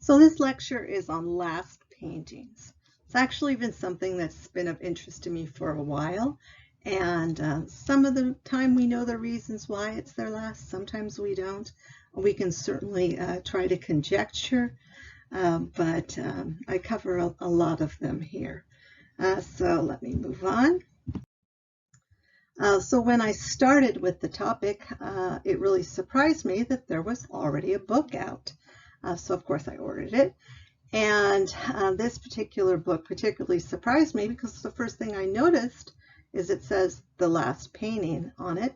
So this lecture is on last paintings. It's actually been something that's been of interest to me for a while, and some of the time we know the reasons why it's their last, sometimes we don't. We can certainly try to conjecture, but I cover a lot of them here. So let me move on. So when I started with the topic, it really surprised me that there was already a book out. So of course I ordered it. And this particular book particularly surprised me because the first thing I noticed is it says The Last Painting on it.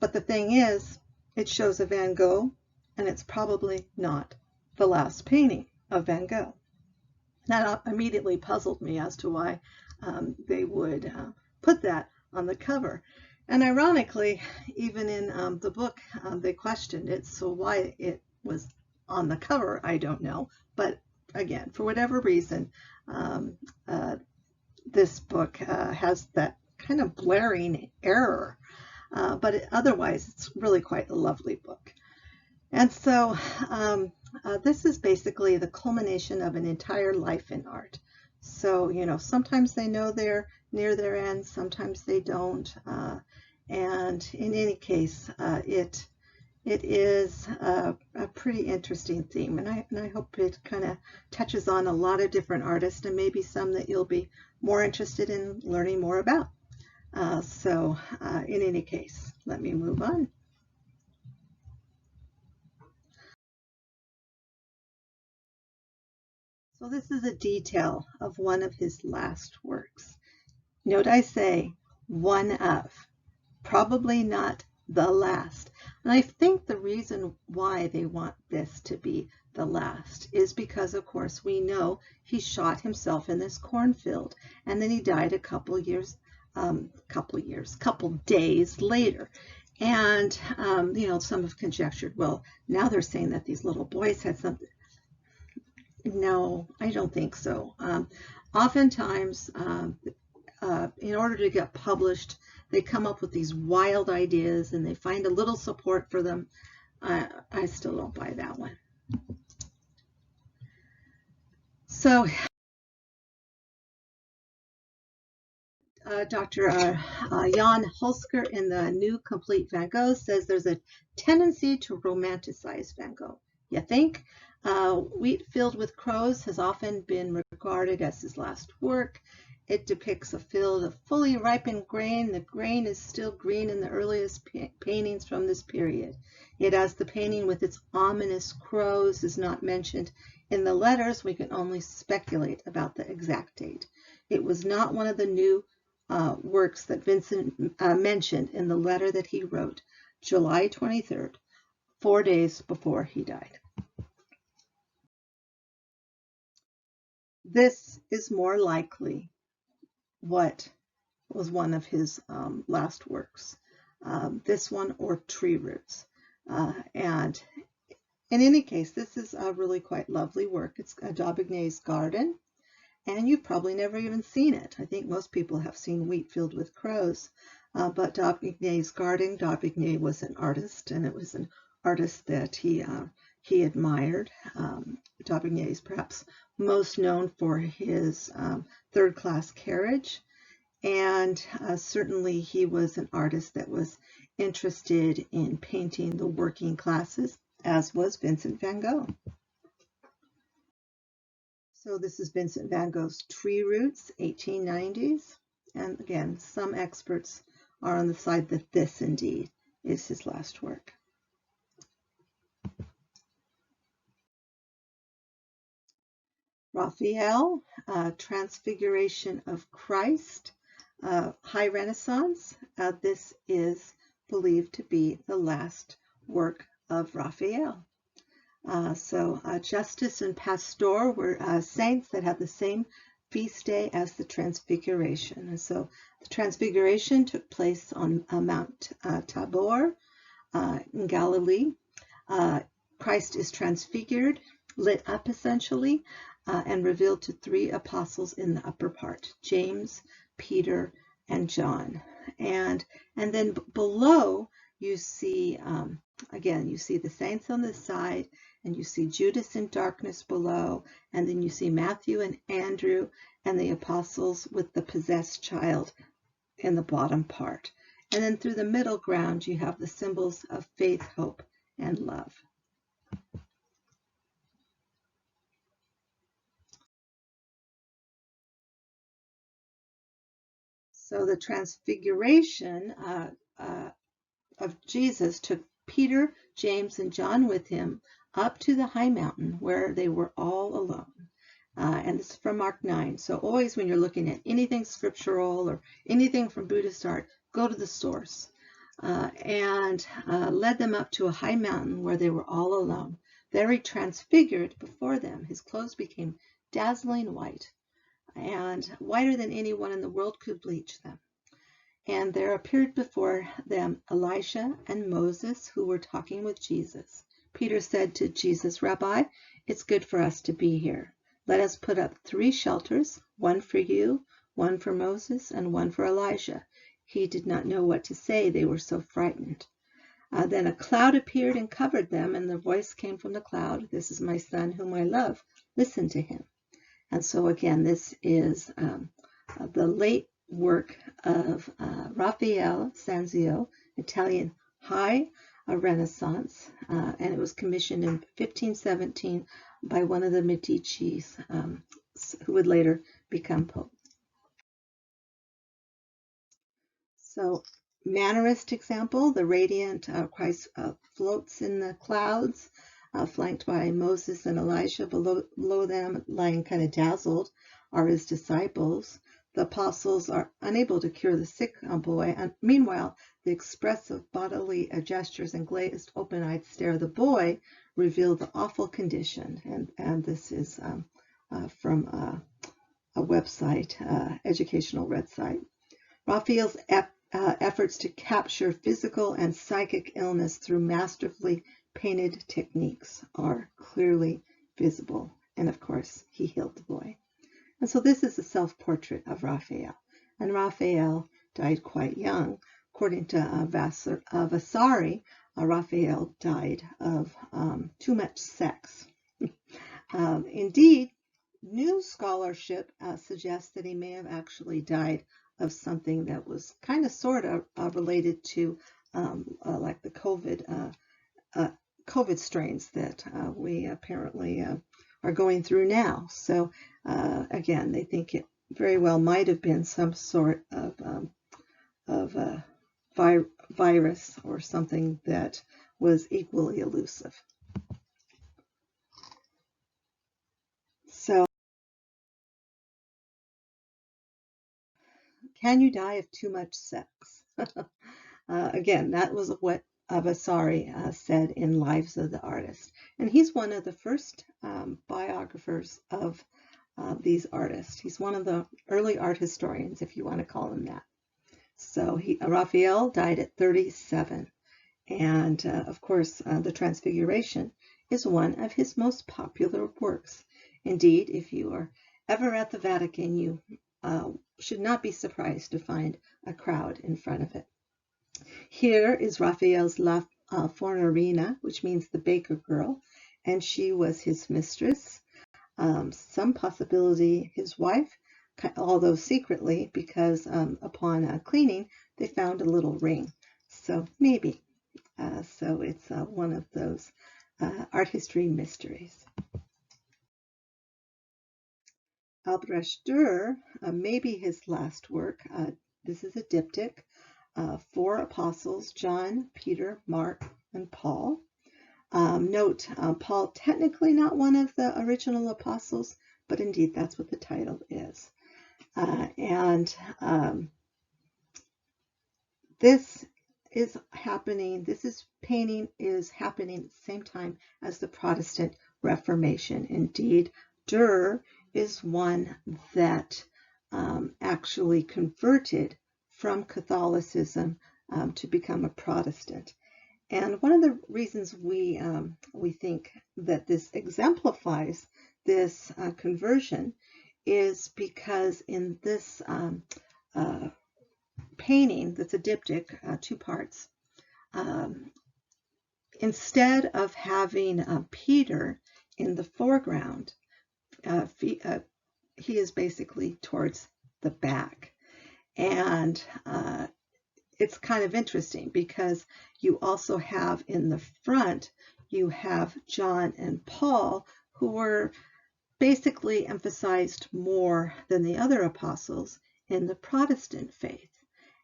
But the thing is, it shows a Van Gogh, and it's probably not the last painting of Van Gogh. That immediately puzzled me as to why they would put that on the cover. And ironically, even in the book, they questioned it. So why it was on the cover, I don't know. But again, for whatever reason, this book has that kind of blaring error. But otherwise, it's really quite a lovely book. And so this is basically the culmination of an entire life in art. So, you know, sometimes they know they're near their end, sometimes they don't. And in any case, it is a pretty interesting theme. And I hope it kind of touches on a lot of different artists and maybe some that you'll be more interested in learning more about. So in any case, let me move on. So this is a detail of one of his last works. Note I say one of, probably not the last. And I think the reason why they want this to be the last is because, of course, we know he shot himself in this cornfield, and then he died a couple days later. And, you know, some have conjectured, well, now they're saying that these little boys had something. No, I don't think so. Oftentimes, in order to get published, they come up with these wild ideas and they find a little support for them. I still don't buy that one. So Dr. Jan Hulsker in the New Complete Van Gogh says there's a tendency to romanticize Van Gogh. You think? Wheat Field with Crows has often been regarded as his last work. It depicts a field of fully ripened grain. The grain is still green in the earliest paintings from this period. Yet as the painting with its ominous crows is not mentioned in the letters, we can only speculate about the exact date. It was not one of the new works that Vincent mentioned in the letter that he wrote July 23rd, 4 days before he died. This is more likely what was one of his last works. This one or Tree Roots. And in any case, this is a really quite lovely work. It's Daubignet's Garden, and you've probably never even seen it. I think most people have seen Wheat Field with Crows, but Daubignet's Garden, Daubignet was an artist, and it was an artist that he admired. Daubignet is perhaps most known for his third-class carriage, and certainly he was an artist that was interested in painting the working classes, as was Vincent van Gogh. So this is Vincent van Gogh's Tree Roots, 1890s. And again, some experts are on the side that this indeed is his last work. Raphael, Transfiguration of Christ, High Renaissance. This is believed to be the last work of Raphael. So Justus and Pastor were saints that had the same feast day as the Transfiguration. And so the Transfiguration took place on Mount Tabor in Galilee. Christ is transfigured, lit up essentially, and revealed to 3 apostles in the upper part, James, Peter, and John. And then below you see again, you see the saints on this side, and you see Judas in darkness below, and then you see Matthew and Andrew and the apostles with the possessed child in the bottom part. And then through the middle ground, you have the symbols of faith, hope, and love. So the transfiguration of Jesus took Peter, James, and John with him up to the high mountain where they were all alone. And this is from Mark 9. So always when you're looking at anything scriptural or anything from Buddhist art, go to the source. And led them up to a high mountain where they were all alone. There he transfigured before them. His clothes became dazzling white, and whiter than anyone in the world could bleach them. And there appeared before them Elisha and Moses, who were talking with Jesus. Peter said to Jesus, "Rabbi, it's good for us to be here. Let us put up 3 shelters, one for you, one for Moses, and one for Elijah." He did not know what to say. They were so frightened. Then a cloud appeared and covered them, and the voice came from the cloud, "This is my son whom I love. Listen to him." And so again, this is the late work of Raphael Sanzio, Italian high Renaissance, and it was commissioned in 1517 by one of the Medicis, who would later become Pope. So, Mannerist example, the radiant Christ floats in the clouds, flanked by Moses and Elijah. Below them, lying kind of dazzled, are his disciples. The apostles are unable to cure the sick boy, and meanwhile, the expressive bodily gestures and glazed, open-eyed stare of the boy reveal the awful condition. And this is from a website, educational website. Raphael's efforts to capture physical and psychic illness through masterfully painted techniques are clearly visible. And of course, he healed the boy. And so this is a self-portrait of Raphael. And Raphael died quite young. According to Vasari, Raphael died of too much sex. Indeed, new scholarship suggests that he may have actually died of something that was kind of sort of related to like the COVID strains that we apparently are going through now. So again, they think it very well might have been some sort of virus or something that was equally elusive. So, can you die of too much sex? Again, that was what Vasari said in Lives of the Artists. And he's one of the first biographers of these artists. He's one of the early art historians, if you want to call him that. So Raphael died at 37. And of course, the Transfiguration is one of his most popular works. Indeed, if you are ever at the Vatican, you should not be surprised to find a crowd in front of it. Here is Raphael's La Fornarina, which means the baker girl, and she was his mistress. Some possibility his wife, although secretly, because upon cleaning, they found a little ring. So maybe. So it's one of those art history mysteries. Albrecht Dürer, maybe his last work. This is a diptych. 4 apostles, John, Peter, Mark, and Paul. Note, Paul technically not one of the original apostles, but indeed that's what the title is. This is happening, painting is happening at the same time as the Protestant Reformation. Indeed, Dürer is one that actually converted from Catholicism to become a Protestant. And one of the reasons we think that this exemplifies this conversion is because in this painting, that's a diptych, 2 parts, instead of having Peter in the foreground, he is basically towards the back. And it's kind of interesting because you also have in the front, you have John and Paul, who were basically emphasized more than the other apostles in the Protestant faith.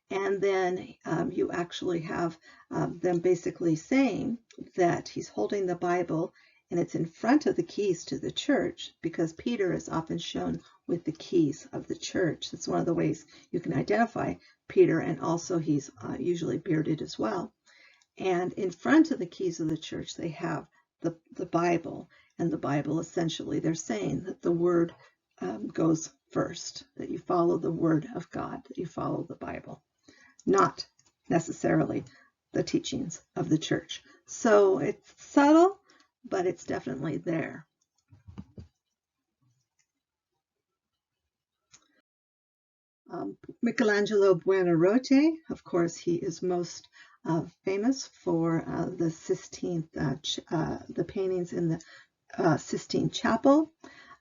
And then you actually have them basically saying that he's holding the Bible and it's in front of the keys to the church, because Peter is often shown with the keys of the church. That's one of the ways you can identify Peter, and also he's usually bearded as well. And in front of the keys of the church, they have the Bible, and the Bible essentially, they're saying that the Word goes first, that you follow the Word of God, that you follow the Bible, not necessarily the teachings of the church. So it's subtle, but it's definitely there. Michelangelo Buonarroti, of course, he is most famous for the Sistine, the paintings in the Sistine Chapel,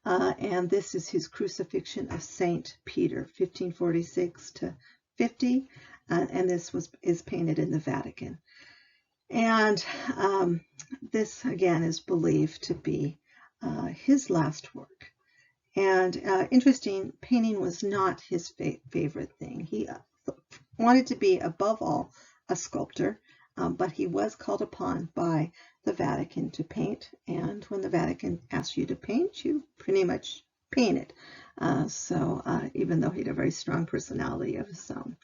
and this is his crucifixion of Saint Peter, 1546 to 50, and this is painted in the Vatican. And this again is believed to be his last work. And interesting, painting was not his favorite thing. He wanted to be, above all, a sculptor, but he was called upon by the Vatican to paint. And when the Vatican asked you to paint, you pretty much painted. So even though he had a very strong personality of his own.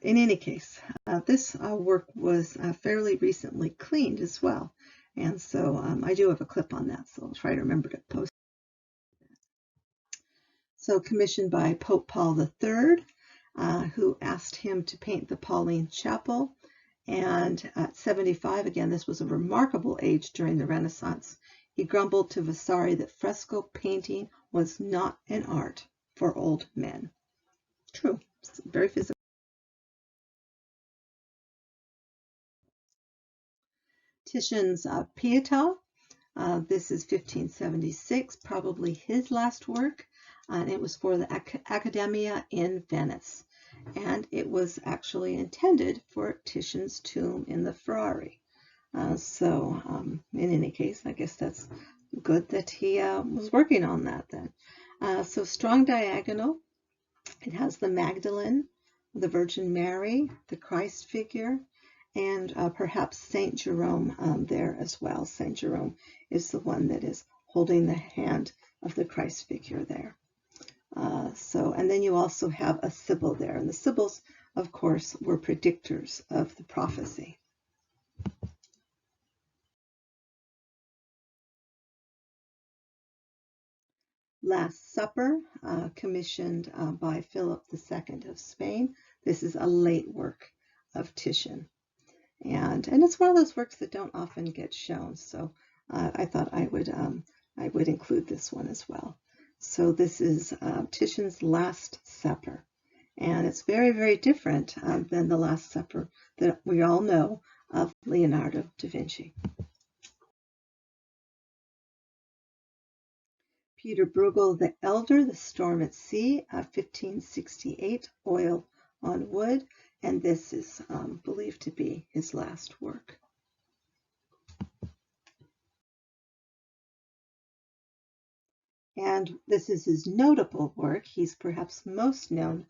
In any case, this work was fairly recently cleaned as well. And so I do have a clip on that, so I'll try to remember to post it. So commissioned by Pope Paul III, who asked him to paint the Pauline Chapel. And at 75, again, this was a remarkable age during the Renaissance, he grumbled to Vasari that fresco painting was not an art for old men. True, it's very physical. Titian's Pietà. This is 1576, probably his last work, and it was for the Accademia in Venice. And it was actually intended for Titian's tomb in the Frari. In any case, I guess that's good that he was working on that then. So strong diagonal. It has the Magdalene, the Virgin Mary, the Christ figure, and perhaps Saint Jerome there as well. Saint Jerome is the one that is holding the hand of the Christ figure there. And then you also have a Sibyl there, and the Sibyls, of course, were predictors of the prophecy. Last Supper, commissioned by Philip II of Spain. This is a late work of Titian. And it's one of those works that don't often get shown, so I thought I would include this one as well. So this is Titian's Last Supper, and it's very, very different than the Last Supper that we all know of Leonardo da Vinci. Peter Bruegel the Elder, The Storm at Sea, 1568, oil on wood, and this is believed to be his last work. And this is his notable work. He's perhaps most known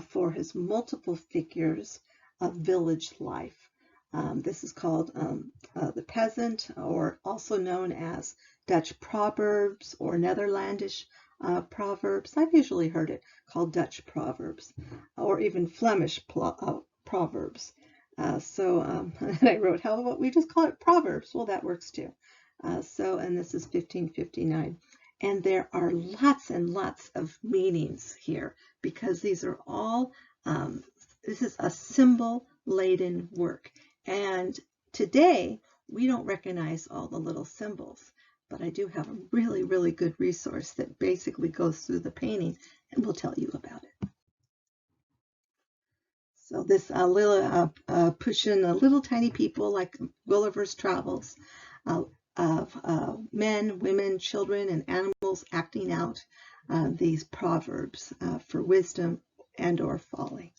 for his multiple figures of village life. This is called The Peasant, or also known as Dutch Proverbs or Netherlandish Proverbs. I've usually heard it called Dutch Proverbs, or even Flemish Proverbs. And I wrote, how about we just call it Proverbs? Well, that works too. And this is 1559. And there are lots and lots of meanings here, because these are all, this is a symbol-laden work. And today, we don't recognize all the little symbols, but I do have a really, really good resource that basically goes through the painting and will tell you about it. So this little pushing little tiny people like Gulliver's Travels, of men, women, children, and animals acting out these proverbs for wisdom and or folly.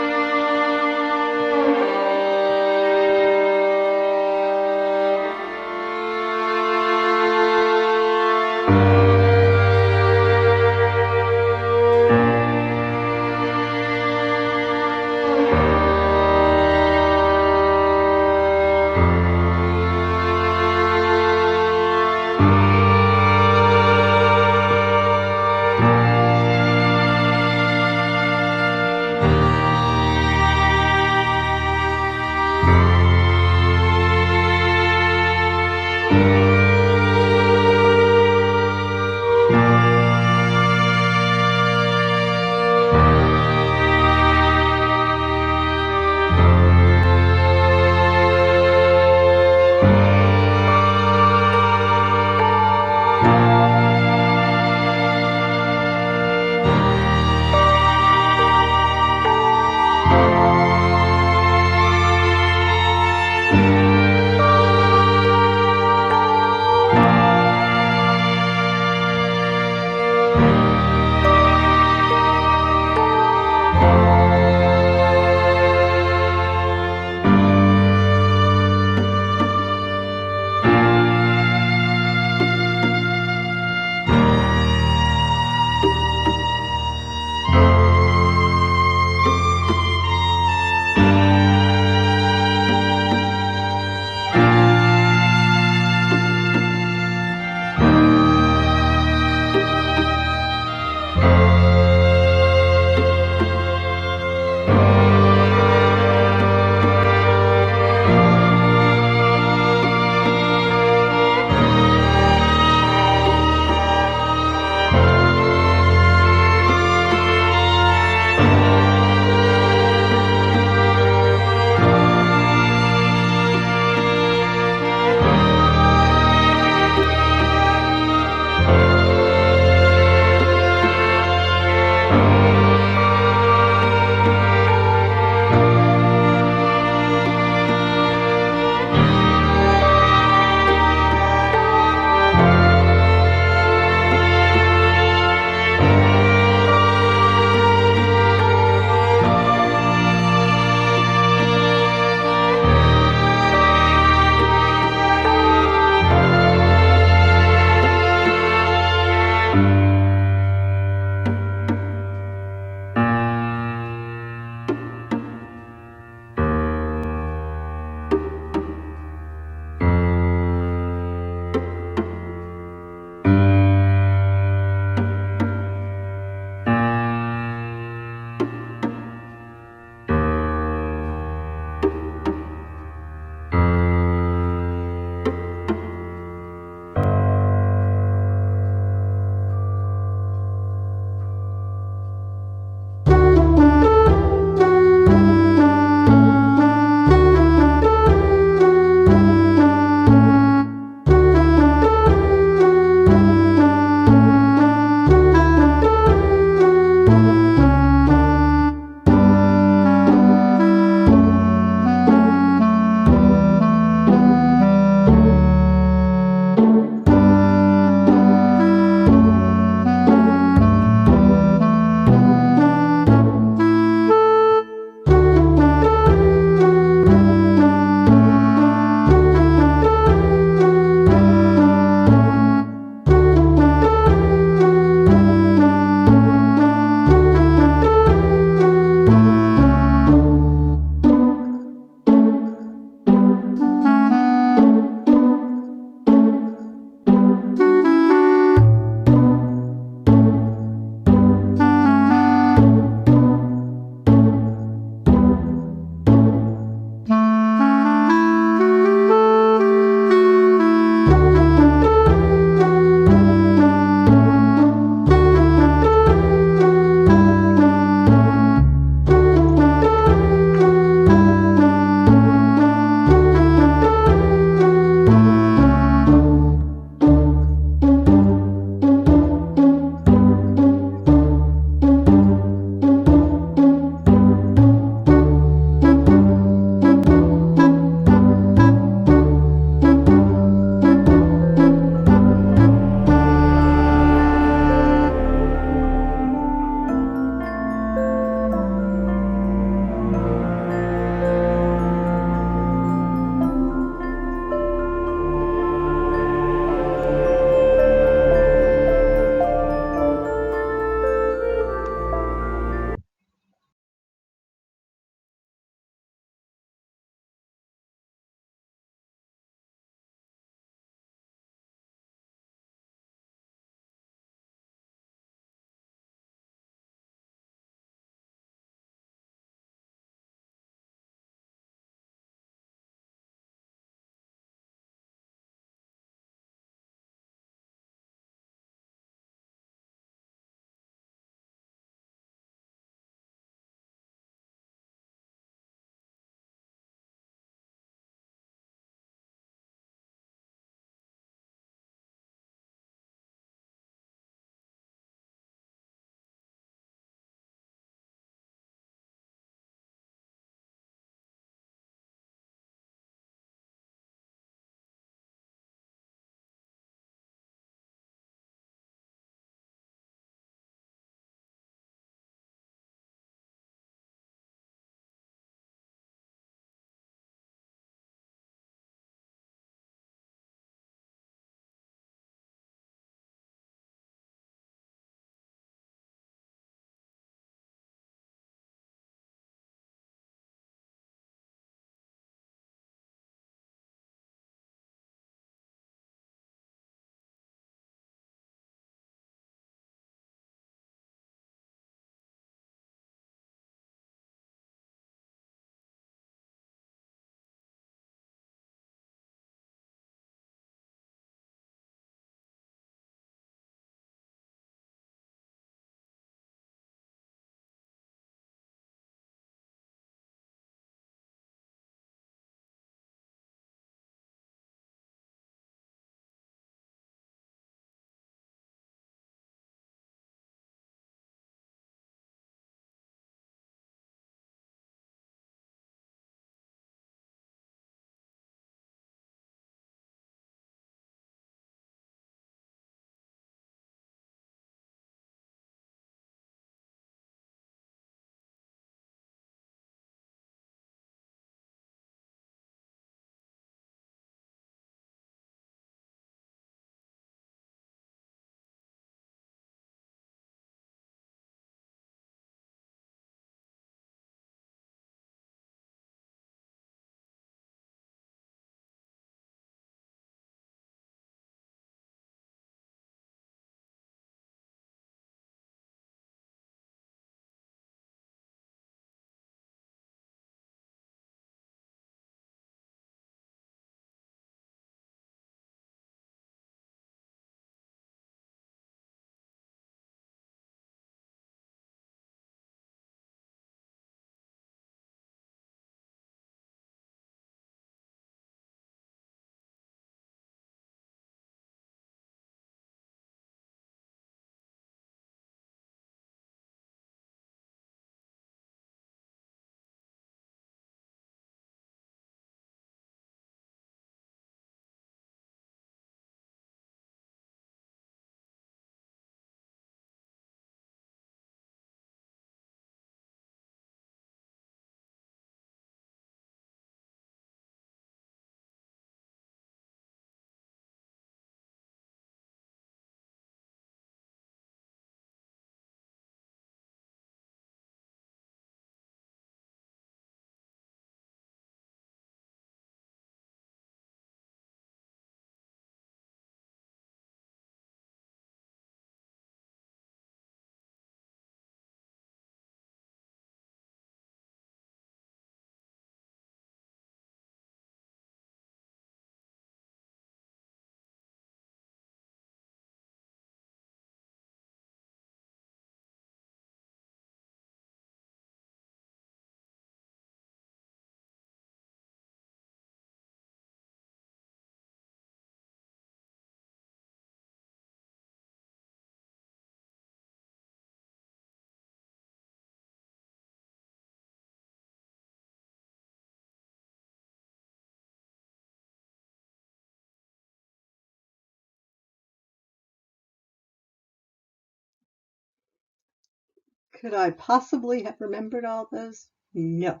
Could I possibly have remembered all those? No.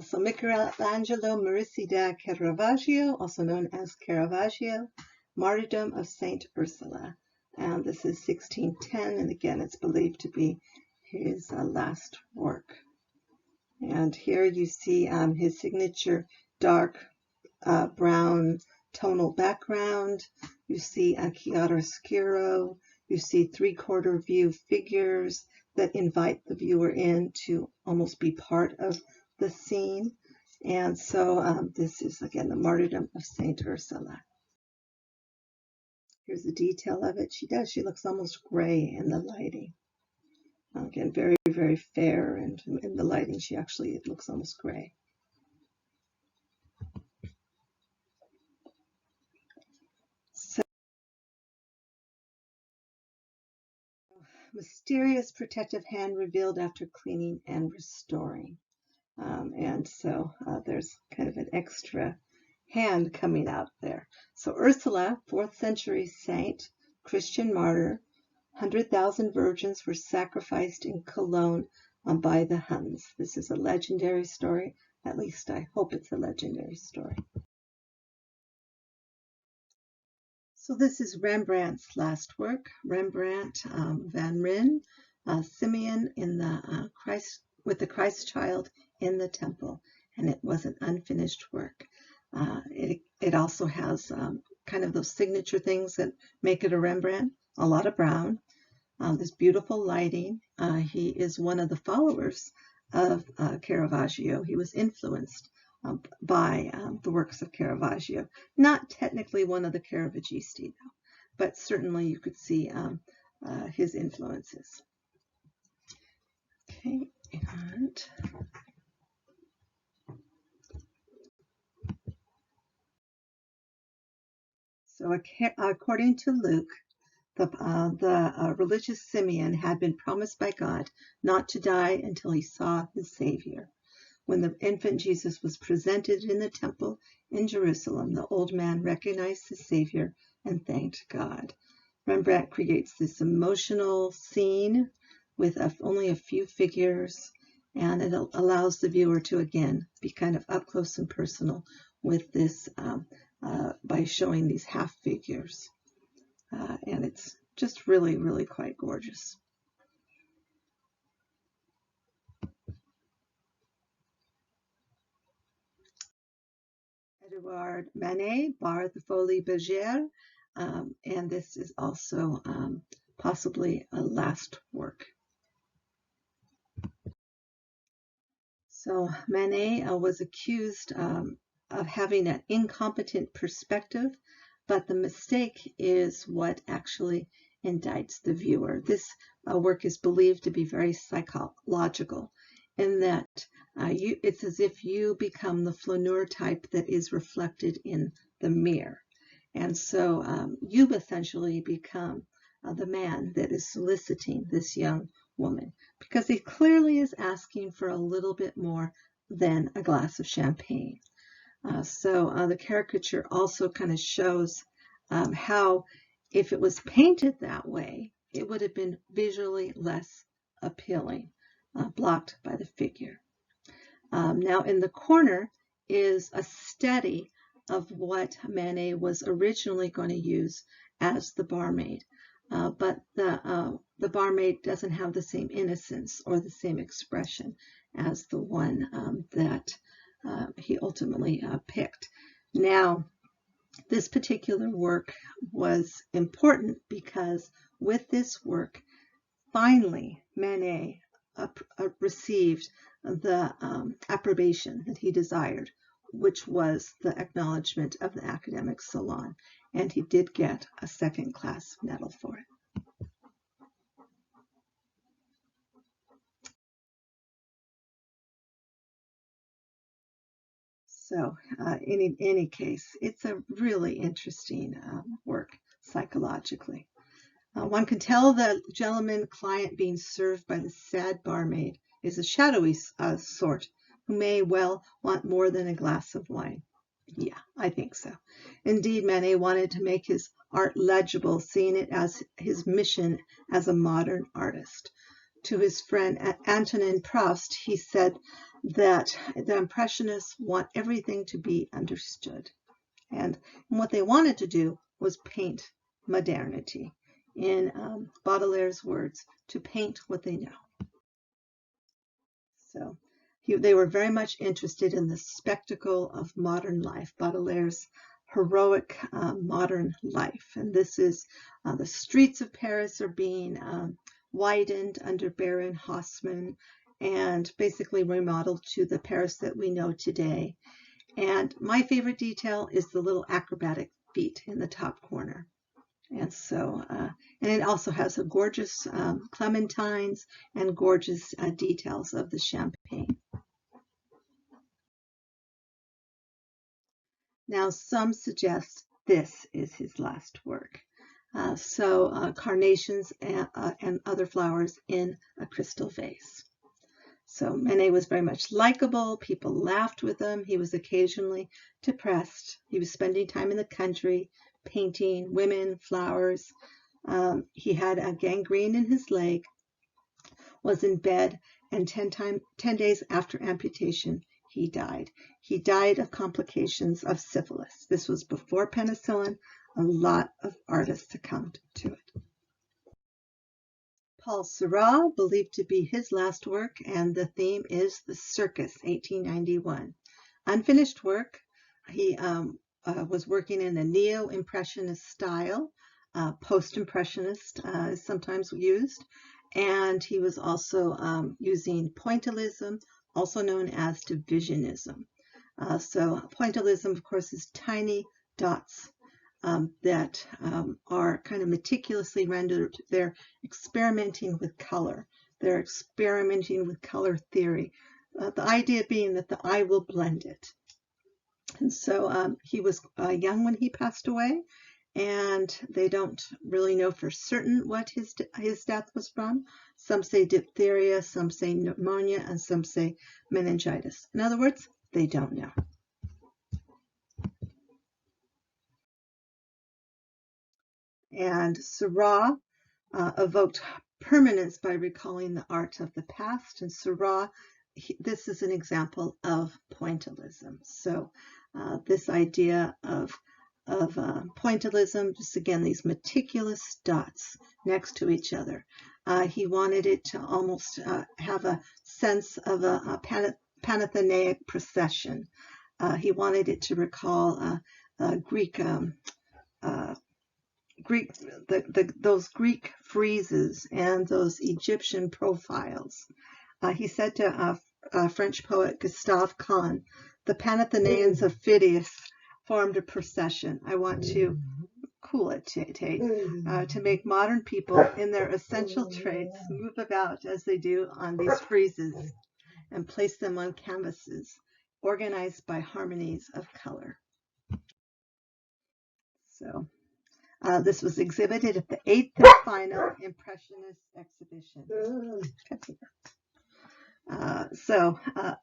So Michelangelo Merisi da Caravaggio, also known as Caravaggio, Martyrdom of Saint Ursula. And this is 1610, and again, it's believed to be his last work. And here you see his signature dark brown tonal background. You see a chiaroscuro. You see three-quarter view figures that invite the viewer in to almost be part of the scene. And so this is, again, the Martyrdom of Saint Ursula. Here's the detail of it. She looks almost gray in the lighting. Again, very, very fair, and in the lighting, it looks almost gray. So, mysterious protective hand revealed after cleaning and restoring. And so there's kind of an extra hand coming out there. So Ursula, 4th century saint, Christian martyr, 100,000 virgins were sacrificed in Cologne by the Huns. This is a legendary story. At least I hope it's a legendary story. So this is Rembrandt's last work, Rembrandt van Rijn, Simeon in the with the Christ child in the temple, and it was an unfinished work. It also has kind of those signature things that make it a Rembrandt, a lot of brown, this beautiful lighting. He is one of the followers of Caravaggio. He was influenced by the works of Caravaggio. Not technically one of the Caravaggisti, though, but certainly you could see his influences. Okay, and so according to Luke, the religious Simeon had been promised by God not to die until he saw his Savior. When the infant Jesus was presented in the temple in Jerusalem, the old man recognized his Savior and thanked God. Rembrandt creates this emotional scene with only a few figures, and it allows the viewer to, again, be kind of up close and personal with this by showing these half figures. And it's just really, really quite gorgeous. Edouard Manet, Bar the Folies Bergère, and this is also possibly a last work. So Manet was accused of having an incompetent perspective, but the mistake is what actually indicts the viewer. This work is believed to be very psychological, in that it's as if you become the flaneur type that is reflected in the mirror. And so you essentially become the man that is soliciting this young woman, because he clearly is asking for a little bit more than a glass of champagne. So the caricature also kind of shows how, if it was painted that way, it would have been visually less appealing, blocked by the figure. Now in the corner is a study of what Manet was originally going to use as the barmaid. But the barmaid doesn't have the same innocence or the same expression as the one that he ultimately picked. Now, this particular work was important because with this work, finally, Manet received the approbation that he desired, which was the acknowledgement of the academic salon, and he did get a second-class medal for it. So in any case, it's a really interesting work psychologically. One can tell the gentleman client being served by the sad barmaid is a shadowy sort who may well want more than a glass of wine. Yeah, I think so. Indeed, Manet wanted to make his art legible, seeing it as his mission as a modern artist. to his friend Antonin Proust, he said that the Impressionists want everything to be understood. And what they wanted to do was paint modernity. In Baudelaire's words, to paint what they know. So they were very much interested in the spectacle of modern life, Baudelaire's heroic modern life. And this is the streets of Paris are being widened under Baron Haussmann and basically remodeled to the Paris that we know today. And my favorite detail is the little acrobatic feet in the top corner. And so, and it also has a gorgeous clementines and gorgeous details of the champagne. Now, some suggest this is his last work. Carnations and other flowers in a crystal vase. So Manet was very much likable. People laughed with him. He was occasionally depressed. He was spending time in the country, painting women, flowers. He had a gangrene in his leg, was in bed, and 10 days after amputation, he died. He died of complications of syphilis. This was before penicillin. A lot of artists succumbed to it. Paul Seurat, believed to be his last work, and the theme is The Circus, 1891. Unfinished work. He was working in a neo-impressionist style. Post-impressionist is sometimes used. And he was also using pointillism, also known as divisionism. So pointillism, of course, is tiny dots that are kind of meticulously rendered. They're experimenting with color. They're experimenting with color theory. The idea being that the eye will blend it. And so he was young when he passed away, and they don't really know for certain what his death was from. Some say diphtheria, some say pneumonia, and some say meningitis. In other words, they don't know. And Seurat evoked permanence by recalling the art of the past. And Seurat, this is an example of pointillism. So this idea of pointillism, just again, these meticulous dots next to each other. He wanted it to almost have a sense of a Panathenaic procession. He wanted it to recall Greek those Greek friezes and those Egyptian profiles. He said to French poet Gustave Kahn, the Panathenaeans of Phidias formed a procession. I want to cool it, Tate, to make modern people in their essential traits move about as they do on these friezes and place them on canvases organized by harmonies of color. So this was exhibited at the 8th and final Impressionist exhibition.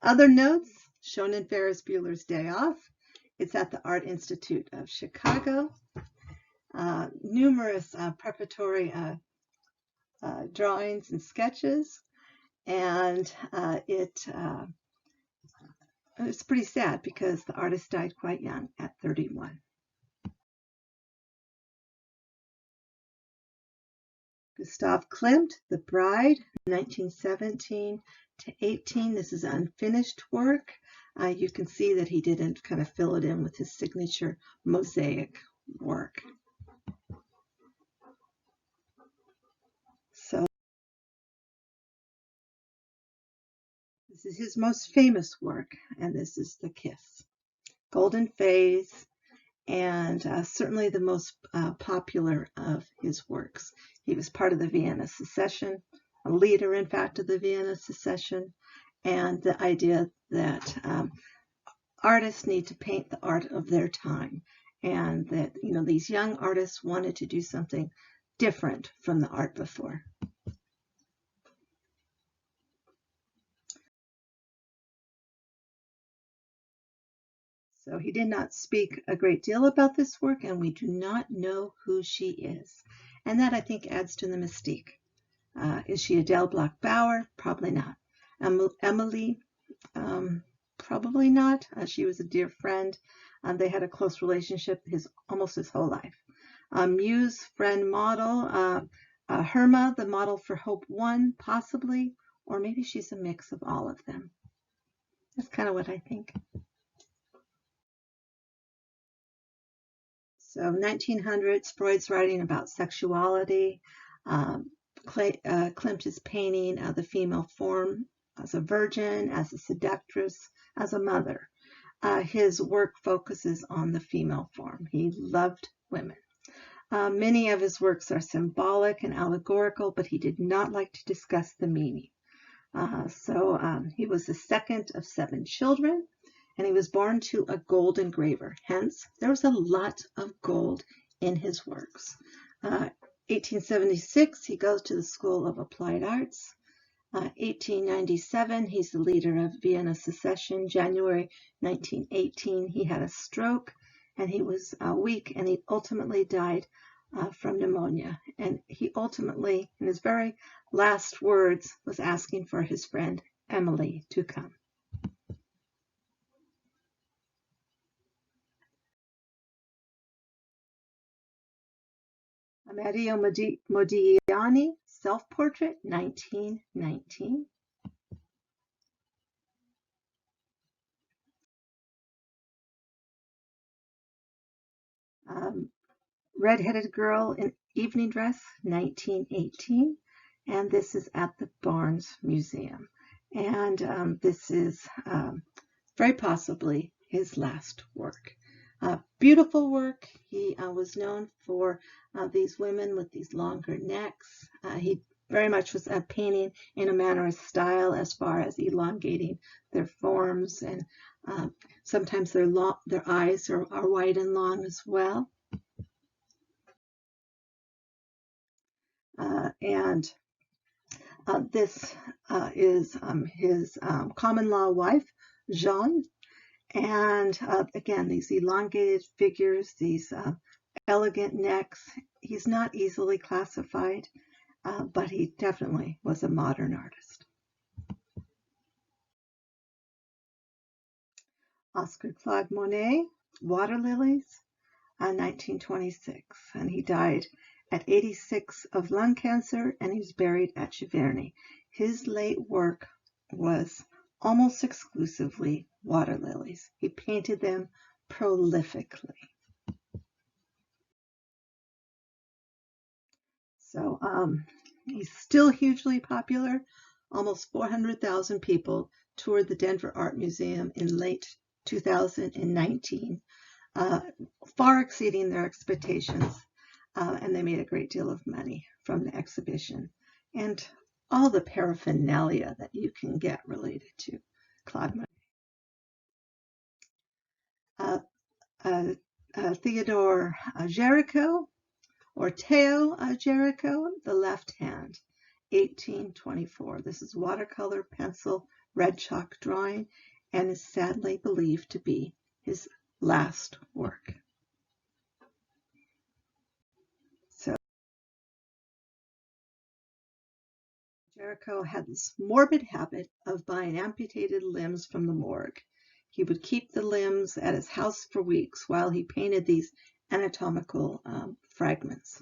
Other notes, shown in Ferris Bueller's Day Off. It's at the Art Institute of Chicago. Numerous preparatory drawings and sketches, and it's pretty sad because the artist died quite young at 31. Gustav Klimt, The Bride, 1917 to 18. This is unfinished work. You can see that he didn't kind of fill it in with his signature mosaic work. So this is his most famous work, and this is The Kiss. Golden Phase, and certainly the most popular of his works. He was part of the Vienna Secession, a leader, in fact, of the Vienna Secession, and the idea that artists need to paint the art of their time, and that, you know, these young artists wanted to do something different from the art before. So he did not speak a great deal about this work, and we do not know who she is. And that, I think, adds to the mystique. Is she Adele Bloch-Bauer? Probably not. Emily? Probably not. She was a dear friend. They had a close relationship almost his whole life. Muse, friend, model. Herma, the model for Hope One, possibly, or maybe she's a mix of all of them. That's kind of what I think. So 1900s, Freud's writing about sexuality. Klimt is painting the female form as a virgin, as a seductress, as a mother. His work focuses on the female form. He loved women. Many of his works are symbolic and allegorical, but he did not like to discuss the meaning. He was the second of 7 children, and he was born to a gold engraver. Hence, there was a lot of gold in his works. 1876, he goes to the School of Applied Arts. 1897, he's the leader of Vienna Secession. January 1918, he had a stroke, and he was weak, and he ultimately died from pneumonia. And he ultimately, in his very last words, was asking for his friend Emily to come. Amedeo Modigliani, self-portrait, 1919. Red-Headed Girl in Evening Dress, 1918. And this is at the Barnes Museum. And this is very possibly his last work. Beautiful work. He was known for these women with these longer necks. He very much was painting in a mannerist style as far as elongating their forms, and sometimes their eyes are wide and long as well. This is his common law wife, Jeanne. And again, these elongated figures, these elegant necks. He's not easily classified, but he definitely was a modern artist. Oscar Claude Monet, Water Lilies, 1926. And he died at 86 of lung cancer, and he was buried at Giverny. His late work was almost exclusively water lilies. He painted them prolifically. So he's still hugely popular. Almost 400,000 people toured the Denver Art Museum in late 2019, far exceeding their expectations. And they made a great deal of money from the exhibition and all the paraphernalia that you can get related to Claude Monet. Theodore Géricault, or Theo Géricault, The Left Hand, 1824. This is watercolor, pencil, red chalk drawing, and is sadly believed to be his last work. So Géricault had this morbid habit of buying amputated limbs from the morgue. He would keep the limbs at his house for weeks while he painted these anatomical fragments.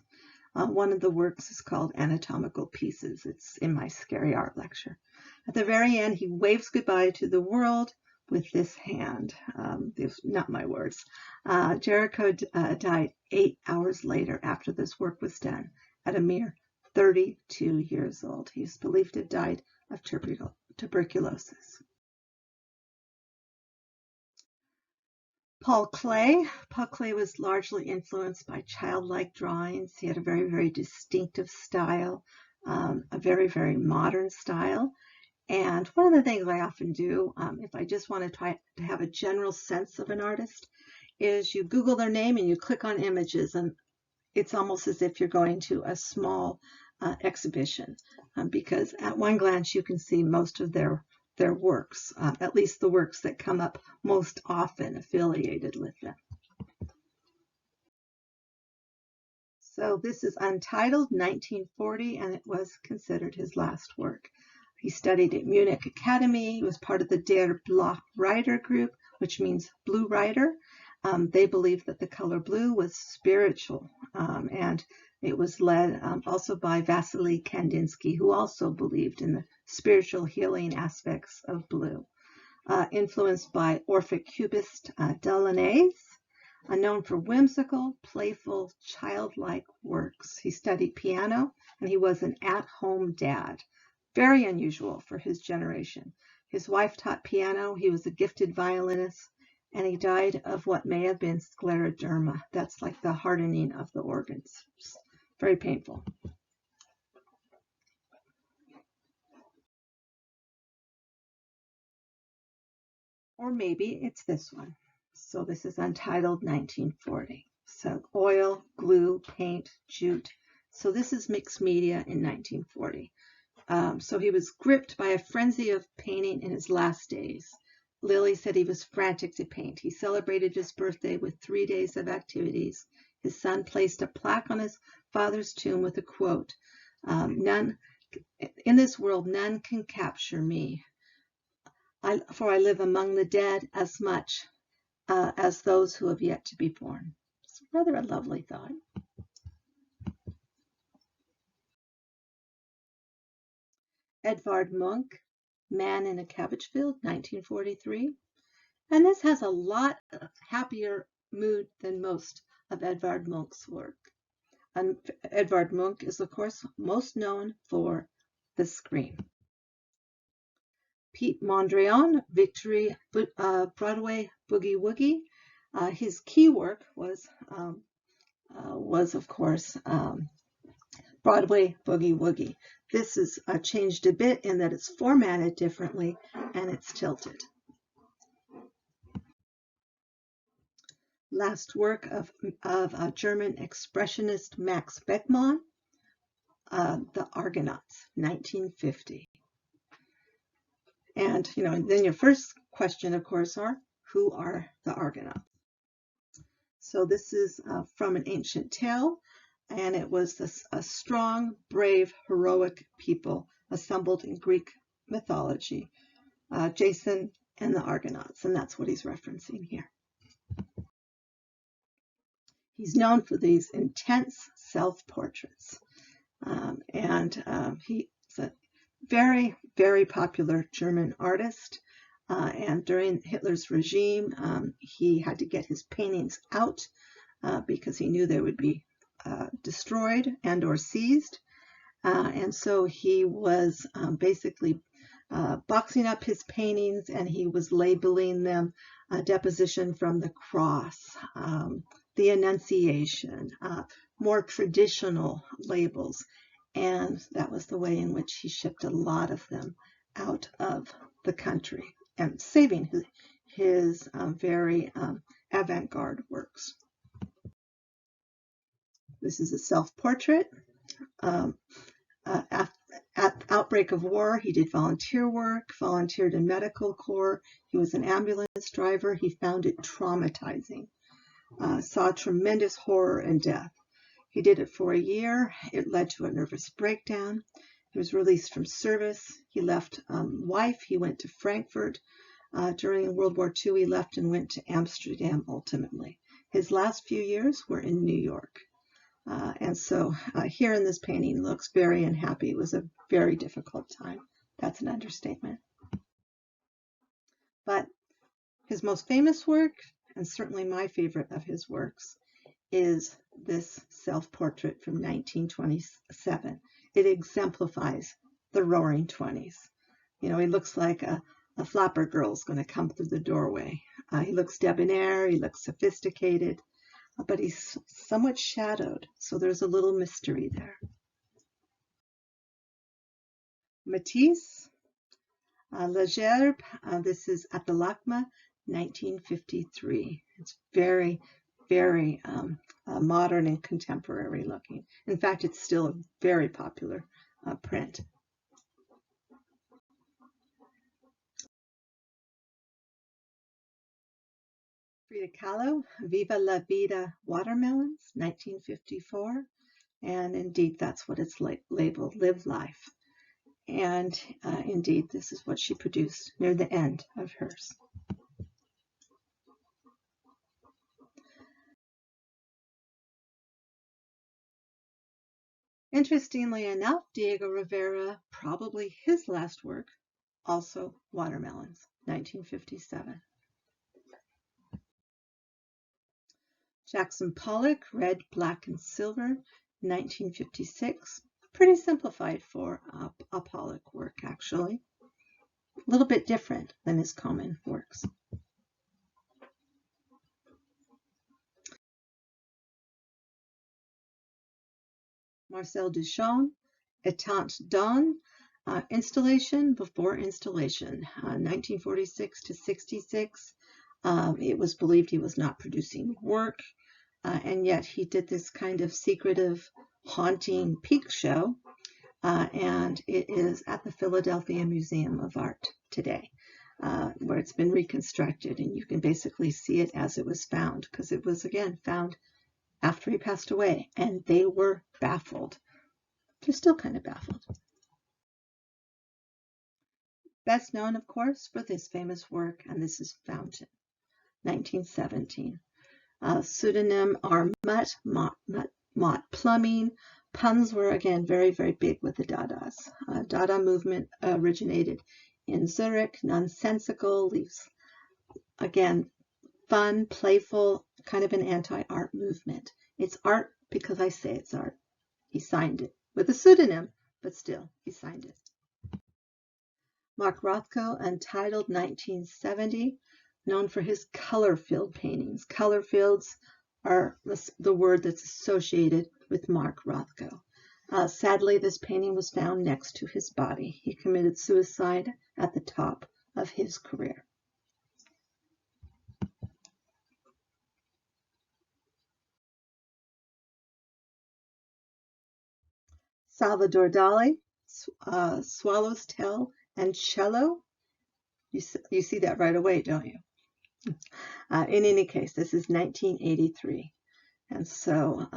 One of the works is called Anatomical Pieces. It's in my scary art lecture. At the very end, he waves goodbye to the world with this hand. Not my words. Géricault died 8 hours later after this work was done, at a mere 32 years old. He's believed to have died of tuberculosis. Paul Klee. Paul Klee was largely influenced by childlike drawings. He had a very, very distinctive style, a very, very modern style. And one of the things I often do, if I just want to try to have a general sense of an artist, is you Google their name and you click on images, and it's almost as if you're going to a small exhibition, because at one glance you can see most of their works, at least the works that come up most often affiliated with them. So this is Untitled, 1940, and it was considered his last work. He studied at Munich Academy. He was part of the Der Blaue Reiter group, which means Blue Rider. They believed that the color blue was spiritual, and it was led also by Vasily Kandinsky, who also believed in the spiritual healing aspects of blue. Influenced by Orphic cubist Delaunay, known for whimsical, playful, childlike works. He studied piano, and he was an at-home dad. Very unusual for his generation. His wife taught piano, he was a gifted violinist, and he died of what may have been scleroderma. That's like the hardening of the organs. Very painful. Or maybe it's this one. So this is Untitled, 1940. So oil, glue, paint, jute. So this is mixed media in 1940. So he was gripped by a frenzy of painting in his last days. Lilly said he was frantic to paint. He celebrated his birthday with 3 days of activities. His son placed a plaque on his father's tomb with a quote, "None in this world, none can capture me, for I live among the dead as much as those who have yet to be born." It's rather a lovely thought. Edvard Munch, Man in a Cabbage Field, 1943. And this has a lot of happier mood than most of Edvard Munch's work. And Edvard Munch is, of course, most known for The Scream. Pete Mondrian, Victory, Broadway Boogie Woogie. His key work was of course, Broadway Boogie Woogie. This is changed a bit in that it's formatted differently and it's tilted. Last work of German expressionist Max Beckmann, The Argonauts, 1950. And, then your first question, of course, who are the Argonauts? So this is from an ancient tale, and it was a strong, brave, heroic people assembled in Greek mythology, Jason and the Argonauts, and that's what he's referencing here. He's known for these intense self-portraits, and he's a very, very popular German artist. And during Hitler's regime, he had to get his paintings out because he knew they would be destroyed and or seized. And so he was basically boxing up his paintings, and he was labeling them Deposition from the Cross, the Annunciation, more traditional labels. And that was the way in which he shipped a lot of them out of the country and saving his very avant-garde works. This is a self-portrait. At the outbreak of war, he did volunteer work, volunteered in medical corps. He was an ambulance driver. He found it traumatizing, saw tremendous horror and death. He did it for a year. It led to a nervous breakdown. He was released from service. He left wife. He went to Frankfurt. During World War II, he left and went to Amsterdam ultimately. His last few years were in New York. And so here in this painting, he looks very unhappy. It was a very difficult time. That's an understatement. But his most famous work, and certainly my favorite of his works, is this self-portrait from 1927. It exemplifies the Roaring Twenties. He looks like a flapper girl's going to come through the doorway. He looks debonair, he looks sophisticated, but he's somewhat shadowed, so there's a little mystery there. Matisse, Le Gerbe, this is at the LACMA, 1953. It's very, very modern and contemporary looking. In fact, it's still a very popular print. Frida Kahlo, Viva la Vida Watermelons, 1954. And indeed, that's what it's labeled, Live Life. And indeed, this is what she produced near the end of hers. Interestingly enough, Diego Rivera, probably his last work, also Watermelons, 1957. Jackson Pollock, Red, Black, and Silver, 1956. Pretty simplified for a Pollock work, actually. A little bit different than his common works. Marcel Duchamp, Étant Donné, installation before installation, 1946 to 66. It was believed he was not producing work, and yet he did this kind of secretive, haunting peak show, and it is at the Philadelphia Museum of Art today, where it's been reconstructed, and you can basically see it as it was found, because it was, again, found after he passed away, and they were baffled. They're still kind of baffled. Best known, of course, for this famous work, and this is Fountain, 1917. Pseudonym are Mott Plumbing. Puns were, again, very, very big with the Dadas. Dada movement originated in Zurich. Nonsensical leaves, again, fun, playful, kind of an anti-art movement. It's art because I say it's art. He signed it with a pseudonym, but still, he signed it. Mark Rothko, Untitled, 1970, known for his color-filled paintings. Color fields are the word that's associated with Mark Rothko. Sadly, this painting was found next to his body. He committed suicide at the top of his career. Salvador Dali, Swallow's Tail and Cello. You see that right away, don't you? In any case, this is 1983. And so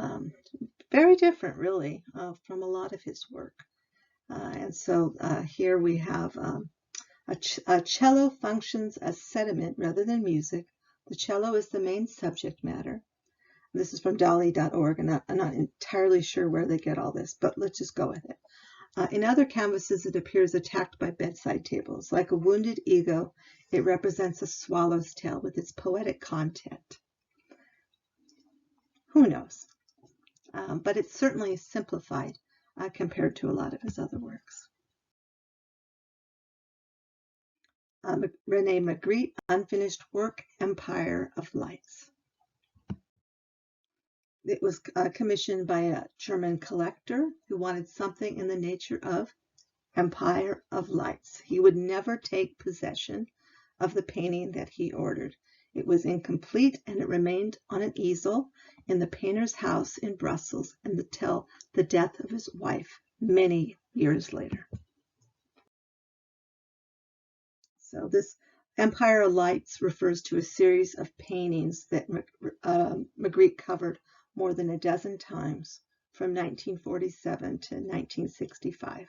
very different, really, from a lot of his work. And so here we have a cello functions as sediment rather than music. The cello is the main subject matter. This is from Dali.org, and I'm not entirely sure where they get all this, but let's just go with it. In other canvases, it appears attacked by bedside tables. Like a wounded ego, it represents a swallow's tail with its poetic content. Who knows? But it's certainly simplified compared to a lot of his other works. René Magritte, Unfinished Work, Empire of Lights. It was commissioned by a German collector who wanted something in the nature of Empire of Lights. He would never take possession of the painting that he ordered. It was incomplete, and it remained on an easel in the painter's house in Brussels until the death of his wife many years later. So this Empire of Lights refers to a series of paintings that Magritte covered more than a dozen times from 1947 to 1965.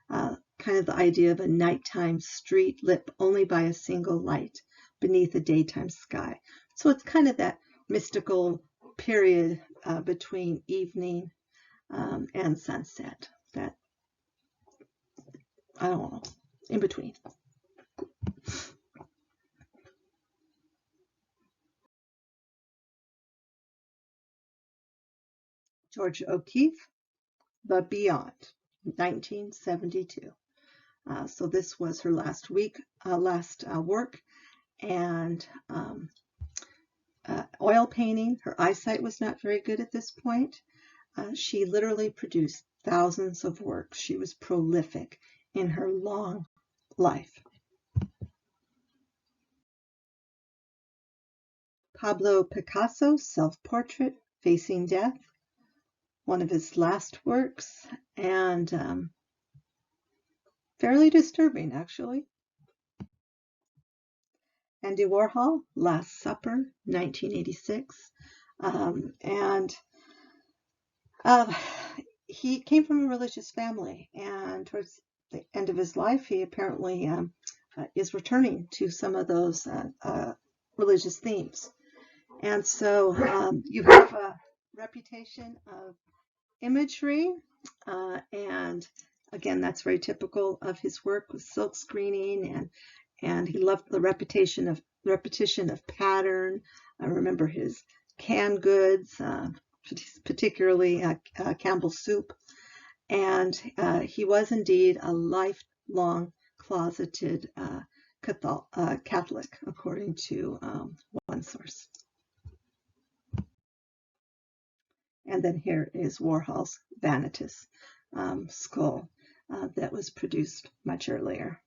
Kind of the idea of a nighttime street lit only by a single light beneath a daytime sky. So it's kind of that mystical period between evening and sunset, that, I don't know, in between. Georgia O'Keeffe, The Beyond, 1972. So this was her last work, and oil painting. Her eyesight was not very good at this point. She literally produced thousands of works. She was prolific in her long life. Pablo Picasso, Self-Portrait, Facing Death, one of his last works, and fairly disturbing, actually. Andy Warhol, Last Supper, 1986. he came from a religious family, and towards the end of his life, he apparently is returning to some of those religious themes. And so you have a reputation of imagery, and again, that's very typical of his work with silk screening, and he loved the repetition of pattern. I remember his canned goods, particularly Campbell's soup, and he was indeed a lifelong closeted Catholic, according to one source. And then here is Warhol's Vanitas skull that was produced much earlier.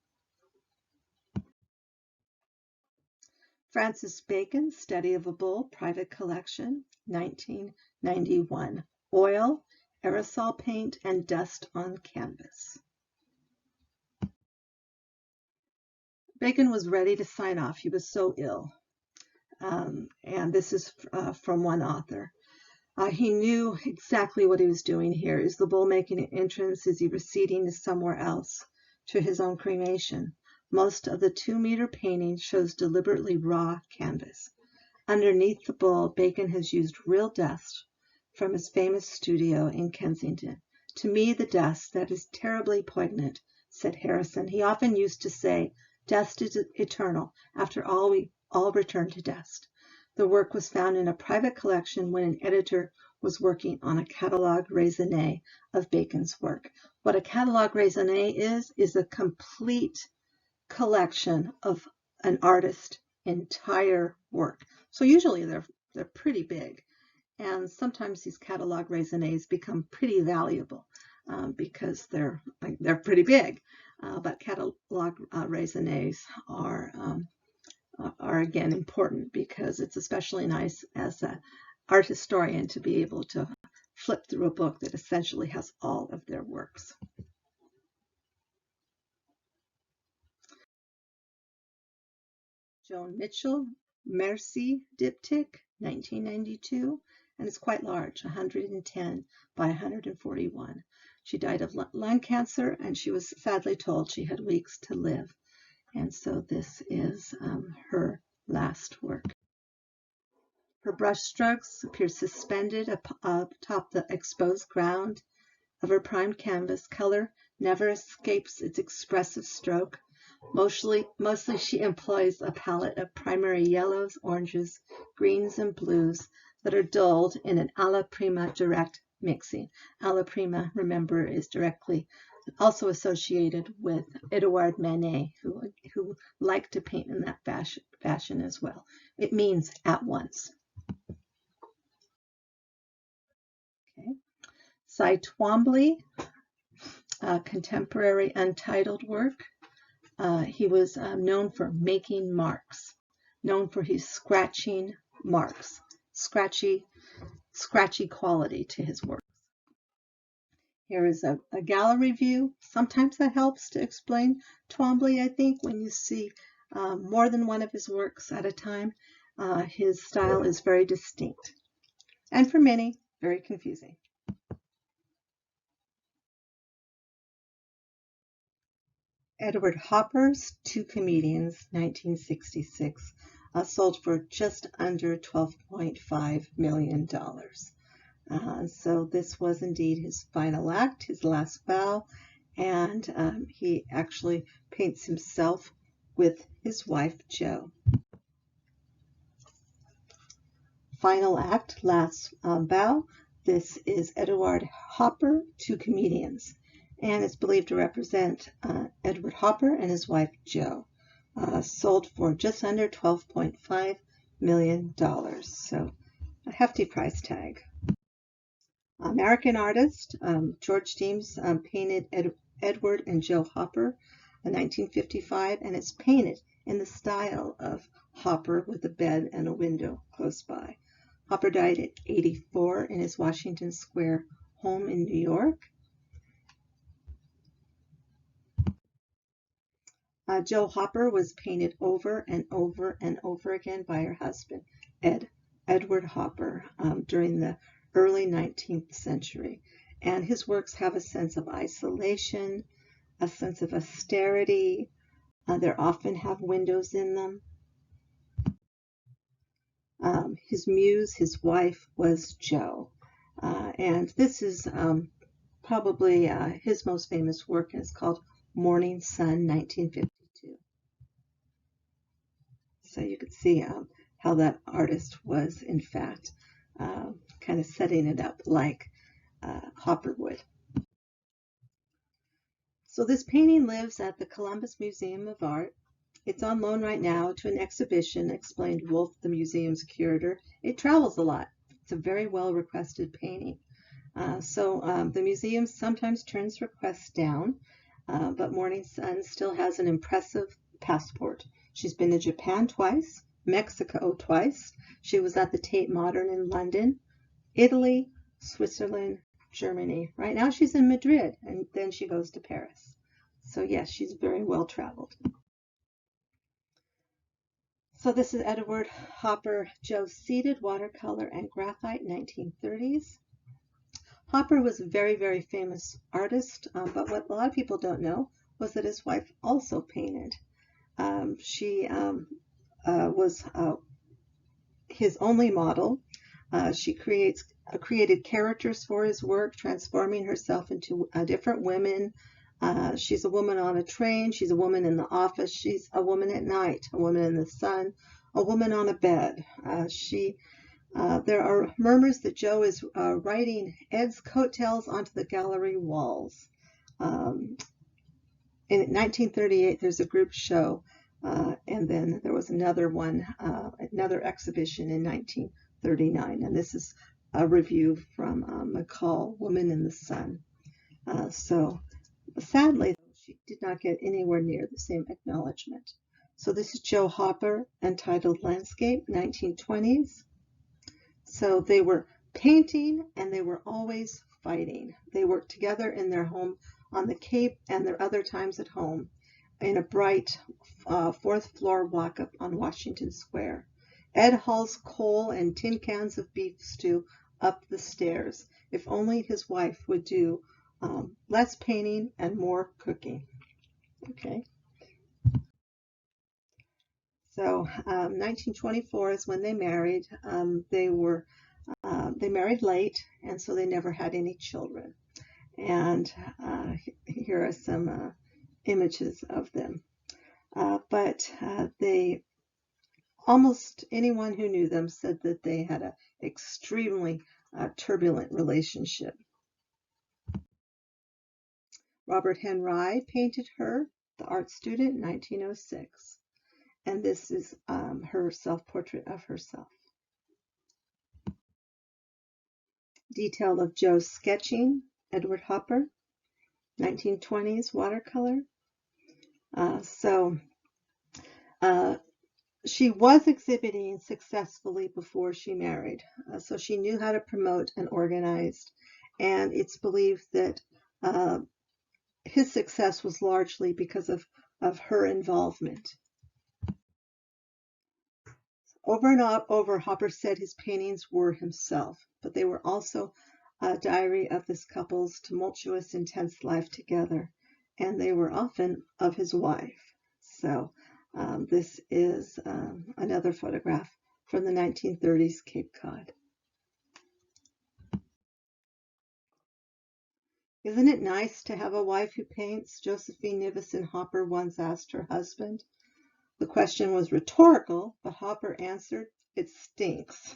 Francis Bacon, Study of a Bull, Private Collection, 1991. Oil, aerosol paint, and dust on canvas. Bacon was ready to sign off. He was so ill. And this is from one author. He knew exactly what he was doing here. Is the bull making an entrance? Is he receding to somewhere else, to his own cremation? Most of the 2-meter painting shows deliberately raw canvas. Underneath the bull, Bacon has used real dust from his famous studio in Kensington. To me, the dust that is terribly poignant, said Harrison. He often used to say, dust is eternal. After all, we all return to dust. The work was found in a private collection when an editor was working on a catalogue raisonné of Bacon's work. What a catalogue raisonné is a complete collection of an artist's entire work. So usually they're pretty big, and sometimes these catalogue raisonnés become pretty valuable because they're pretty big. But catalogue raisonnés are again important because it's especially nice as an art historian to be able to flip through a book that essentially has all of their works. Joan Mitchell, Merci Diptych, 1992, and it's quite large, 110 by 141. She died of lung cancer, and she was sadly told she had weeks to live. And so this is her last work. Her brushstrokes appear suspended atop the exposed ground of her primed canvas. Color never escapes its expressive stroke. Mostly she employs a palette of primary yellows, oranges, greens, and blues that are dulled in an alla prima direct mixing. Alla prima, remember, is directly also associated with Edouard Manet, who liked to paint in that fashion as well. It means at once. Okay. Cy Twombly, contemporary untitled work. He was known for making marks, known for his scratching marks, scratchy quality to his works. Here is a gallery view. Sometimes that helps to explain Twombly, I think, when you see more than one of his works at a time. His style is very distinct, and for many, very confusing. Edward Hopper's Two Comedians, 1966, sold for just under $12.5 million. So this was indeed his final act, his last bow, and he actually paints himself with his wife, Jo. Final act, last bow. This is Edward Hopper, Two Comedians, and it's believed to represent Edward Hopper and his wife, Jo. Sold for just under $12.5 million, so a hefty price tag. American artist George Deems painted Edward and Jo Hopper in 1955, and it's painted in the style of Hopper with a bed and a window close by. Hopper died at 84 in his Washington Square home in New York. Jo Hopper was painted over and over and over again by her husband, Edward Hopper, during the early 19th century. and his works have a sense of isolation, a sense of austerity. They often have windows in them. His muse, his wife, was Jo. And this is probably his most famous work, and it's called Morning Sun, 1952. So you could see how that artist was, in fact, kind of setting it up like Hopper would. So this painting lives at the Columbus Museum of Art. It's on loan right now to an exhibition, explained Wolf, the museum's curator. It travels a lot. It's a very well requested painting. So the museum sometimes turns requests down, but Morning Sun still has an impressive passport. She's been to Japan twice, Mexico twice. She was at the Tate Modern in London, Italy, Switzerland, Germany. Right now she's in Madrid, and then she goes to Paris. So yes, she's very well traveled. So this is Edward Hopper, Jo Seated, watercolor and graphite, 1930s. Hopper was a very, very famous artist, but what a lot of people don't know was that his wife also painted. She was his only model. She created characters for his work, transforming herself into different women. She's a woman on a train. She's a woman in the office. She's a woman at night, a woman in the sun, a woman on a bed. There are murmurs that Jo is riding Ed's coattails onto the gallery walls. In 1938, there's a group show, and then there was another one, another exhibition in 1939, and this is a review from McCall, Woman in the Sun. So sadly, she did not get anywhere near the same acknowledgement. So this is Jo Hopper, entitled Landscape, 1920s. So they were painting and they were always fighting. They worked together in their home on the Cape and their other times at home in a bright fourth floor walk up on Washington Square. Ed hauls coal and tin cans of beef stew up the stairs. If only his wife would do less painting and more cooking. Okay. So 1924 is when they married. They married late, and so they never had any children. And here are some images of them. But they, almost anyone who knew them said that they had an extremely turbulent relationship. Robert Henry painted her, the art student, 1906. And this is her self-portrait of herself. Detail of Jo's sketching, Edward Hopper, 1920s watercolor. She was exhibiting successfully before she married. So she knew how to promote and organize. And it's believed that his success was largely because of her involvement. Over and over, Hopper said his paintings were himself, but they were also a diary of this couple's tumultuous, intense life together, and they were often of his wife. So this is another photograph from the 1930s Cape Cod. Isn't it nice to have a wife who paints? Josephine Nivison Hopper once asked her husband. The question was rhetorical, but Hopper answered, "It stinks."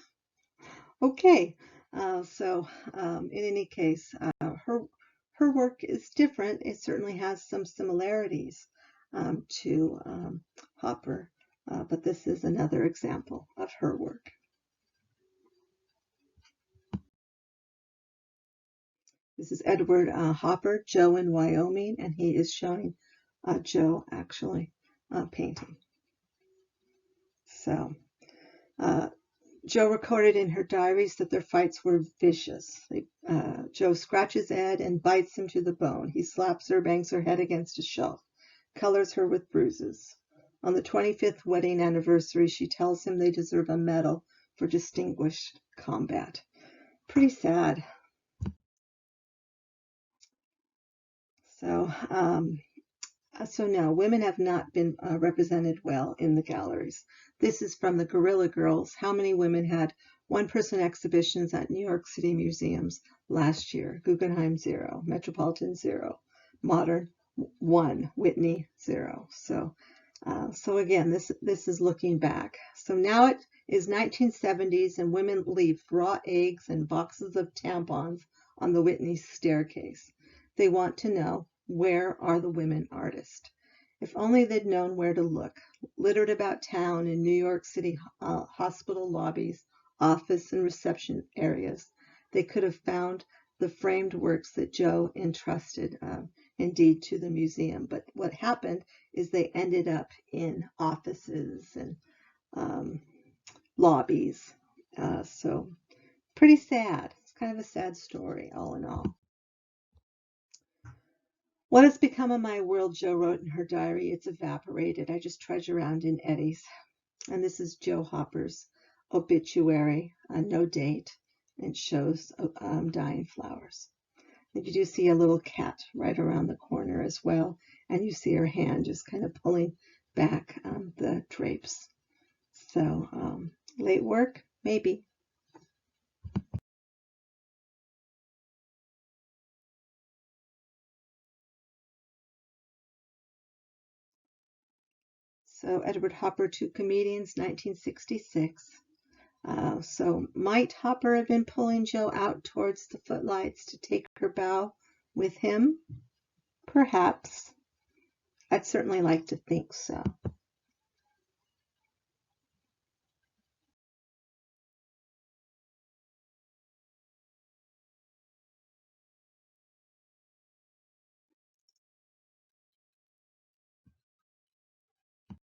Okay, in any case, her work is different. It certainly has some similarities to Hopper, but this is another example of her work. This is Edward Hopper, Jo in Wyoming, and he is showing Jo actually painting. So Jo recorded in her diaries that their fights were vicious. Jo scratches Ed and bites him to the bone. He slaps her, bangs her head against a shelf, colors her with bruises. On the 25th wedding anniversary, she tells him they deserve a medal for distinguished combat. Pretty sad. So no, women have not been represented well in the galleries. This is from the Guerrilla Girls. How many women had one-person exhibitions at New York City museums last year? Guggenheim, 0. Metropolitan, 0. Modern, 1. Whitney, 0. So again, this is looking back. So now it is 1970s, and women leave raw eggs and boxes of tampons on the Whitney staircase. They want to know, where are the women artists? If only they'd known where to look. Littered about town in New York City hospital lobbies, office and reception areas, they could have found the framed works that Joe entrusted, indeed, to the museum. But what happened is they ended up in offices and lobbies. So pretty sad. It's kind of a sad story, all in all. What has become of my world, Jo wrote in her diary. It's evaporated. I just trudge around in eddies. And this is Jo Hopper's obituary, no date, and shows dying flowers. And you do see a little cat right around the corner as well, and you see her hand just kind of pulling back the drapes. So late work, maybe. So Edward Hopper, Two Comedians, 1966. So might Hopper have been pulling Jo out towards the footlights to take her bow with him? Perhaps. I'd certainly like to think so.